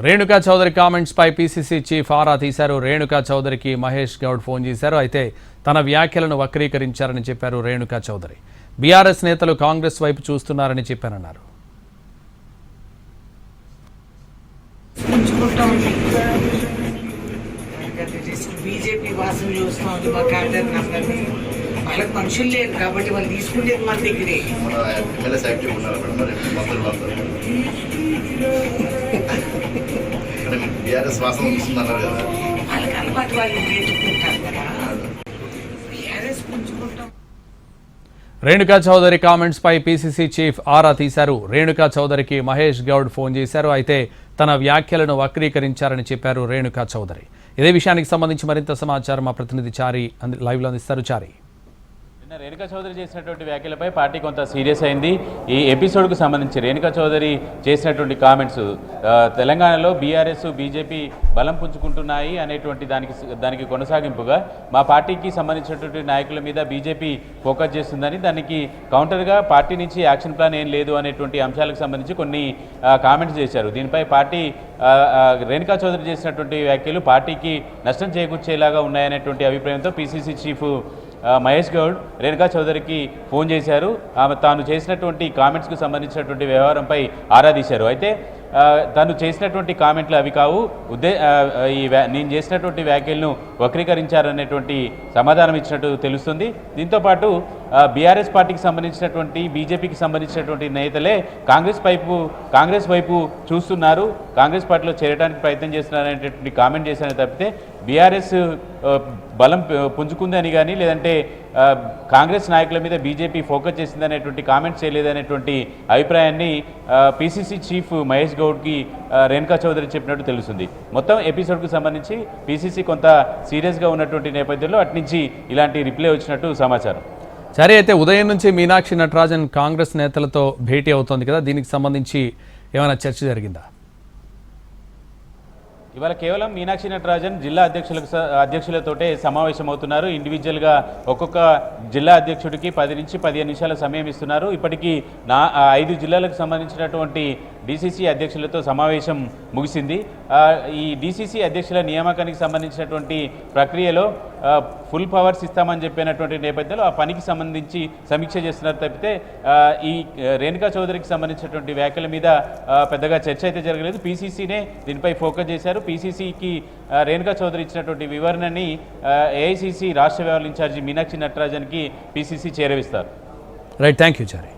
Renuka Chowdary comments పై PCC chief ఆరా తీశారు. Renuka చౌదరికి Mahesh Goud phone చేశారు. అయితే తన వ్యాఖ్యలను వక్రీకరించారని చెప్పారు రేణుకా చౌదరి. బీఆర్ఎస్ నేతలు కాంగ్రెస్ వైపు చూస్తున్నారని చెప్పారన్నారు. బీజేపీ వాసం చూస్తుంది మా క్యాడర్ నంబర్ని వాళ్ళకి మనుషులు లేరు కాబట్టి వాళ్ళు తీసుకుంటే మన దగ్గరే వాళ్ళకి అలవాటు వాళ్ళు నేర్చుకుంటారు కదా. బీఆర్ఎస్ పుంజుకుంటాం. రేణుకా చౌదరి కామెంట్స్ పై పీసీసీ చీఫ్ ఆరా తీశారు. రేణుకా చౌదరికి మహేష్ గౌడ్ ఫోన్ చేశారు. అయితే తన వ్యాఖ్యలను వక్రీకరించారని చెప్పారు రేణుకా చౌదరి. ఇదే విషయానికి సంబంధించి మరింత సమాచారం మా ప్రతినిధి చారి లైవ్లో అందిస్తారు. చారి, రేణుకా చౌదరి చేసినటువంటి వ్యాఖ్యలపై పార్టీ కొంత సీరియస్ అయింది. ఈ ఎపిసోడ్కు సంబంధించి రేణుకా చౌదరి చేసినటువంటి కామెంట్స్ తెలంగాణలో బీఆర్ఎస్ బీజేపీ బలం పుంజుకుంటున్నాయి అనేటువంటి దానికి కొనసాగింపుగా మా పార్టీకి సంబంధించినటువంటి నాయకుల మీద బీజేపీ ఫోకస్ చేస్తుందని, దానికి కౌంటర్గా పార్టీ నుంచి యాక్షన్ ప్లాన్ ఏం లేదు అనేటువంటి అంశాలకు సంబంధించి కొన్ని కామెంట్స్ చేశారు. దీనిపై పార్టీ రేణుకా చౌదరి చేసినటువంటి వ్యాఖ్యలు పార్టీకి నష్టం చేకూర్చేలాగా ఉన్నాయనేటువంటి అభిప్రాయంతో పీసీసీ చీఫ్ మహేష్ గౌడ్ రేణుకా చౌదరికి ఫోన్ చేశారు. తాను చేసినటువంటి కామెంట్స్కు సంబంధించినటువంటి వ్యవహారంపై ఆరా తీశారు. అయితే తను చేసినటువంటి కామెంట్లు అవి కావు, నేను చేసినటువంటి వ్యాఖ్యలను వక్రీకరించారనేటువంటి సమాధానం ఇచ్చినట్టు తెలుస్తుంది. దీంతోపాటు బీఆర్ఎస్ పార్టీకి సంబంధించినటువంటి బీజేపీకి సంబంధించినటువంటి నేతలే కాంగ్రెస్ వైపు చూస్తున్నారు, కాంగ్రెస్ పార్టీలో చేరడానికి ప్రయత్నం చేస్తున్నారనేటువంటి కామెంట్ చేశారని తప్పితే బీఆర్ఎస్ బలం పుంజుకుందని కానీ లేదంటే కాంగ్రెస్ నాయకుల మీద బీజేపీ ఫోకస్ చేసిందనేటువంటి కామెంట్స్ చేయలేదనేటువంటి అభిప్రాయాన్ని పీసీసీ చీఫ్ మహేష్ గౌడ్కి రేణుకా చౌదరి చెప్పినట్టు తెలుస్తుంది. మొత్తం ఎపిసోడ్కు సంబంధించి పీసీసీ కొంత సీరియస్గా ఉన్నటువంటి నేపథ్యంలో అట్నుంచి ఇలాంటి రిప్లై వచ్చినట్టు సమాచారం. సరే, అయితే ఉదయం నుంచి మీనాక్షి నటరాజన్ కాంగ్రెస్ నేతలతో భేటీ అవుతోంది కదా, దీనికి సంబంధించి ఏమైనా చర్చ జరిగిందా? ఇవాళ కేవలం మీనాక్షి నటరాజన్ జిల్లా అధ్యక్షులతోటే సమావేశం అవుతున్నారు. ఇండివిజువల్గా ఒక్కొక్క జిల్లా అధ్యక్షుడికి 10 నుంచి 15 నిమిషాల సమయం ఇస్తున్నారు. ఇప్పటికీ 5 జిల్లాలకు సంబంధించినటువంటి డీసీసీ అధ్యక్షులతో సమావేశం ముగిసింది. ఈ డీసీసీ అధ్యక్షుల నియామకానికి సంబంధించినటువంటి ప్రక్రియలో ఫుల్ పవర్స్ ఇస్తామని చెప్పినటువంటి నేపథ్యంలో ఆ పనికి సంబంధించి సమీక్ష చేస్తున్నారు తప్పితే ఈ రేణుకా చౌదరికి సంబంధించినటువంటి వ్యాఖ్యల మీద పెద్దగా చర్చ అయితే జరగలేదు. పీసీసీనే దీనిపై ఫోకస్ చేశారు. పీసీసీకి రేణుకా చౌదరి ఇచ్చినటువంటి వివరణని ఏఐసీసీ రాష్ట్ర వ్యవహారాల ఇన్ఛార్జి మీనాక్షి నటరాజన్కి పీసీసీ చేరవిస్తారు. Right, thank you Chari.